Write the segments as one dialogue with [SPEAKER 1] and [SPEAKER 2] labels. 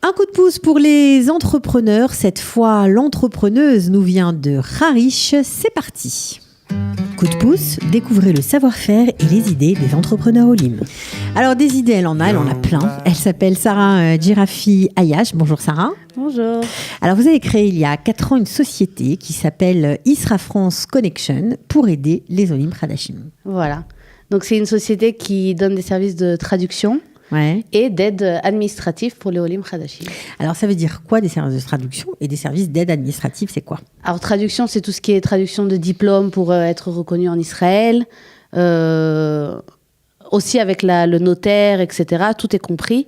[SPEAKER 1] Un coup de pouce pour les entrepreneurs. Cette fois, l'entrepreneuse nous vient de Harish. C'est parti. Coup de pouce, découvrez le savoir-faire et les idées des entrepreneurs Olim. Alors des idées, elle en a plein. Elle s'appelle Sarah Girafi Ayash. Bonjour Sarah.
[SPEAKER 2] Bonjour.
[SPEAKER 1] Alors vous avez créé il y a 4 ans une société qui s'appelle Isra France Connection pour aider les Olim Khadashim.
[SPEAKER 2] Voilà. Donc c'est une société qui donne des services de traduction et d'aide administrative pour les Olim Khadashim.
[SPEAKER 1] Alors ça veut dire quoi des services de traduction et des services d'aide administrative, c'est quoi?
[SPEAKER 2] Alors traduction, c'est tout ce qui est traduction de diplômes pour être reconnu en Israël, aussi avec le notaire, etc. Tout est compris.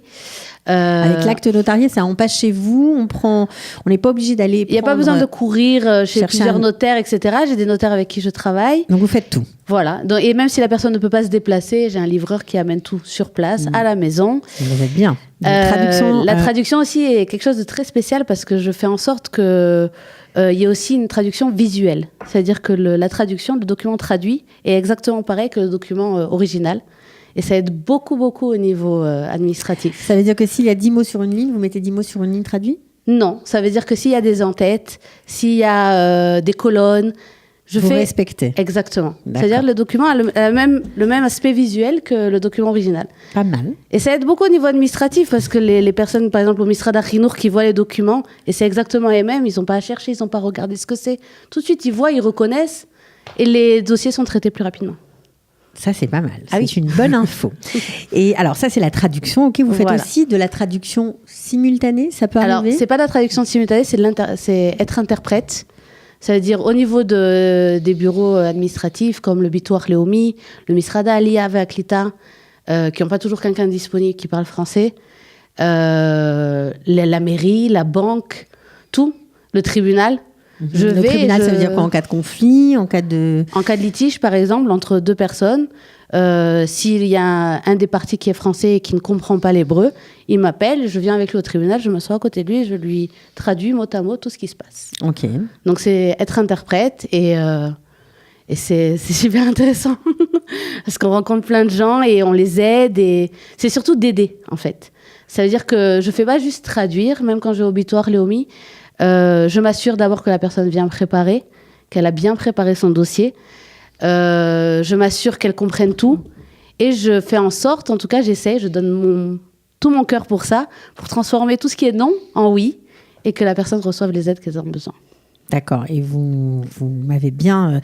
[SPEAKER 1] Avec l'acte notarié, ça on passe chez vous, on n'est pas obligé d'aller.
[SPEAKER 2] Il n'y a pas besoin de courir chez plusieurs notaires, etc. J'ai des notaires avec qui je travaille.
[SPEAKER 1] Donc vous faites tout.
[SPEAKER 2] Voilà. Donc, et même si la personne ne peut pas se déplacer, j'ai un livreur qui amène tout sur place, à la maison.
[SPEAKER 1] Vous êtes bien.
[SPEAKER 2] La traduction aussi est quelque chose de très spécial parce que je fais en sorte que il y ait aussi une traduction visuelle. C'est-à-dire que la traduction, le document traduit est exactement pareil que le document original. Et ça aide beaucoup, beaucoup au niveau administratif.
[SPEAKER 1] Ça veut dire que s'il y a 10 mots sur une ligne, vous mettez 10 mots sur une ligne traduits?
[SPEAKER 2] Non, ça veut dire que s'il y a des en-têtes, s'il y a des colonnes,
[SPEAKER 1] vous respectez.
[SPEAKER 2] Exactement. C'est-à-dire que le document a le même aspect visuel que le document original.
[SPEAKER 1] Pas mal.
[SPEAKER 2] Et ça aide beaucoup au niveau administratif parce que les personnes, par exemple, au Misrad Achinour qui voient les documents, et c'est exactement les mêmes, ils n'ont pas à chercher, ils n'ont pas à regarder ce que c'est. Tout de suite, ils voient, ils reconnaissent, et les dossiers sont traités plus rapidement.
[SPEAKER 1] Ça, c'est pas mal. C'est une bonne info. Et alors, ça, c'est la traduction. Ok, vous faites aussi de la traduction simultanée, ça peut arriver?
[SPEAKER 2] Alors, c'est pas de la traduction simultanée, c'est être interprète. Ça veut dire au niveau des bureaux administratifs comme le Bitoir Leomi, le Misrada Aliyah Ve'Aklita, qui n'ont pas toujours quelqu'un disponible qui parle français, la mairie, la banque, tout, le tribunal.
[SPEAKER 1] Le tribunal, ça veut dire quoi? En cas de conflit, en cas de
[SPEAKER 2] litige, par exemple, entre deux personnes, s'il y a un des parties qui est français et qui ne comprend pas l'hébreu, il m'appelle, je viens avec lui au tribunal, je m'assois à côté de lui et je lui traduis mot à mot tout ce qui se passe.
[SPEAKER 1] Ok.
[SPEAKER 2] Donc c'est être interprète et c'est super intéressant parce qu'on rencontre plein de gens et on les aide et c'est surtout d'aider en fait. Ça veut dire que je fais pas juste traduire, même quand je vais au Bitoir Leomi. Je m'assure d'abord que la personne vient préparer, qu'elle a bien préparé son dossier. Je m'assure qu'elle comprenne tout. Et je fais en sorte, en tout cas j'essaie, je donne tout mon cœur pour ça, pour transformer tout ce qui est non en oui, et que la personne reçoive les aides qu'elle a besoin.
[SPEAKER 1] D'accord. Et vous m'avez bien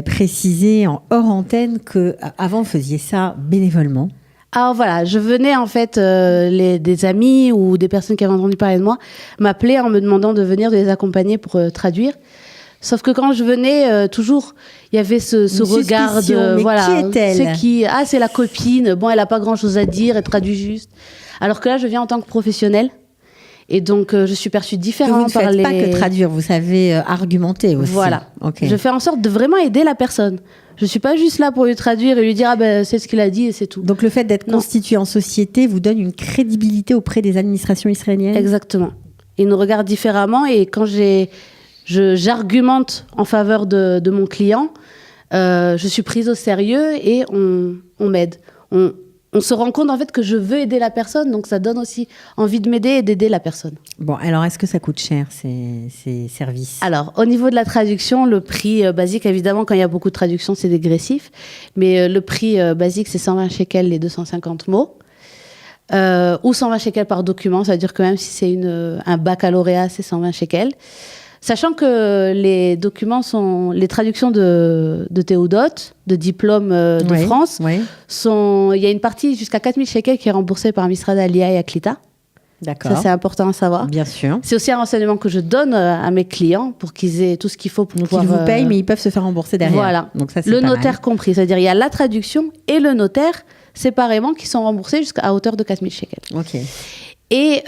[SPEAKER 1] précisé en hors antenne qu'avant vous faisiez ça bénévolement.
[SPEAKER 2] Alors voilà, je venais en fait, des amis ou des personnes qui avaient entendu parler de moi m'appelaient en me demandant de venir les accompagner pour traduire. Sauf que quand je venais, toujours, il y avait ce regard de...
[SPEAKER 1] Mais
[SPEAKER 2] voilà,
[SPEAKER 1] qui est-elle?
[SPEAKER 2] C'est qui? Ah, c'est la copine. Bon, elle n'a pas grand-chose à dire, elle traduit juste. Alors que là, je viens en tant que professionnelle. Et donc, je suis perçue différemment par les...
[SPEAKER 1] Vous ne faites pas que traduire, vous savez argumenter aussi.
[SPEAKER 2] Voilà.
[SPEAKER 1] Okay.
[SPEAKER 2] Je fais en sorte de vraiment aider la personne. Je ne suis pas juste là pour lui traduire et lui dire « Ah ben, c'est ce qu'il a dit et c'est tout ».
[SPEAKER 1] Donc, le fait d'être constitué en société vous donne une crédibilité auprès des administrations israéliennes?
[SPEAKER 2] Exactement. Ils nous regardent différemment et quand j'argumente en faveur de mon client, je suis prise au sérieux et on m'aide. On se rend compte en fait que je veux aider la personne, donc ça donne aussi envie de m'aider et d'aider la personne.
[SPEAKER 1] Bon, alors est-ce que ça coûte cher ces services?
[SPEAKER 2] Alors, au niveau de la traduction, le prix basique, évidemment, quand il y a beaucoup de traductions, c'est dégressif, mais le prix basique, c'est 120 shekels les 250 mots, ou 120 shekels par document, ça veut dire que même si c'est un baccalauréat, c'est 120 shekels. Sachant que les documents les traductions de Théodot, de diplôme de France, il y a une partie jusqu'à 4000 shekels qui est remboursée par Misrad Aliyah et Aklita.
[SPEAKER 1] D'accord.
[SPEAKER 2] Ça, c'est important à savoir.
[SPEAKER 1] Bien sûr.
[SPEAKER 2] C'est aussi un renseignement que je donne à mes clients pour qu'ils aient tout ce qu'il faut pour pouvoir...
[SPEAKER 1] Ils vous payent, mais ils peuvent se faire rembourser derrière.
[SPEAKER 2] Voilà.
[SPEAKER 1] Donc ça, c'est
[SPEAKER 2] le
[SPEAKER 1] pas
[SPEAKER 2] notaire
[SPEAKER 1] mal.
[SPEAKER 2] compris. C'est-à-dire il y a la traduction et le notaire séparément qui sont remboursés jusqu'à hauteur de 4000 shekels.
[SPEAKER 1] Ok.
[SPEAKER 2] Et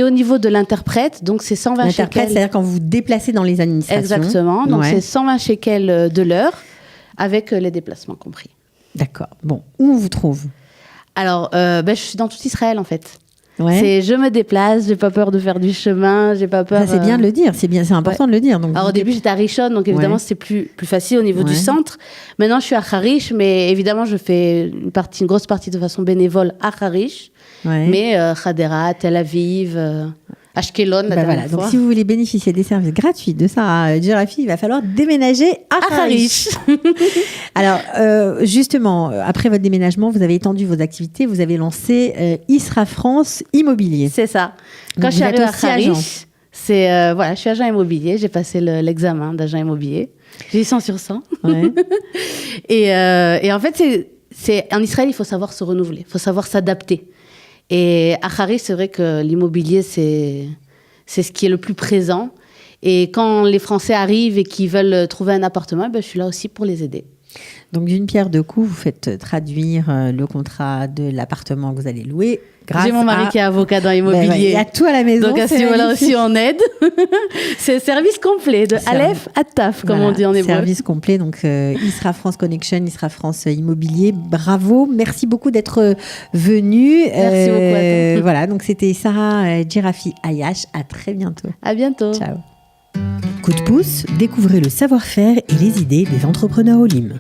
[SPEAKER 2] au niveau de l'interprète, donc c'est 120 shekels.
[SPEAKER 1] L'interprète, c'est-à-dire quand vous vous déplacez dans les administrations.
[SPEAKER 2] Exactement. Donc c'est 120 shekels de l'heure, avec les déplacements compris.
[SPEAKER 1] D'accord. Bon, où on vous trouve?
[SPEAKER 2] Alors, je suis dans tout Israël en fait.
[SPEAKER 1] Ouais.
[SPEAKER 2] C'est je me déplace, j'ai pas peur de faire du chemin, j'ai pas peur.
[SPEAKER 1] Ça, c'est bien de le dire, c'est important de le dire. Donc,
[SPEAKER 2] Alors au début j'étais à Rishon, donc évidemment
[SPEAKER 1] Ouais.
[SPEAKER 2] c'était plus facile au niveau du
[SPEAKER 1] Ouais.
[SPEAKER 2] centre. Maintenant je suis à Harish, mais évidemment je fais une grosse partie de façon bénévole à Harish,
[SPEAKER 1] Ouais.
[SPEAKER 2] mais Hadera, Tel Aviv, Ashkelon la
[SPEAKER 1] Bah
[SPEAKER 2] dernière
[SPEAKER 1] voilà. Donc,
[SPEAKER 2] fois.
[SPEAKER 1] si vous voulez bénéficier des services gratuits de Sarah Girafi, il va falloir déménager à Harish. Alors, justement, après votre déménagement, vous avez étendu vos activités, vous avez lancé Isra France Immobilier.
[SPEAKER 2] C'est ça. Quand
[SPEAKER 1] Donc,
[SPEAKER 2] je suis
[SPEAKER 1] vous êtes
[SPEAKER 2] arrivée à
[SPEAKER 1] aussi agent.
[SPEAKER 2] Harish, je suis agent immobilier, j'ai passé l'examen d'agent immobilier. J'ai eu 100 sur 100.
[SPEAKER 1] Ouais.
[SPEAKER 2] Et en fait, en Israël, il faut savoir se renouveler, il faut savoir s'adapter. Et à Harish, c'est vrai que l'immobilier, c'est ce qui est le plus présent. Et quand les Français arrivent et qu'ils veulent trouver un appartement, je suis là aussi pour les aider.
[SPEAKER 1] Donc, d'une pierre deux coups, vous faites traduire le contrat de l'appartement que vous allez louer.
[SPEAKER 2] J'ai mon mari qui est avocat dans l'immobilier.
[SPEAKER 1] Il y a tout à la maison.
[SPEAKER 2] Donc à ce
[SPEAKER 1] c'est
[SPEAKER 2] niveau-là
[SPEAKER 1] magnifique.
[SPEAKER 2] aussi, on aide. C'est service complet, de Aleph à Taf, comme
[SPEAKER 1] Voilà,
[SPEAKER 2] on dit en hébreu.
[SPEAKER 1] service complet. Donc, Isra France Connection, Isra France Immobilier. Bravo. Merci beaucoup d'être venu.
[SPEAKER 2] Merci beaucoup à toi.
[SPEAKER 1] Voilà. Donc, c'était Sarah Girafi Ayash. À très bientôt.
[SPEAKER 2] À bientôt.
[SPEAKER 1] Ciao. Coup de pouce, découvrez le savoir-faire et les idées des entrepreneurs Olim.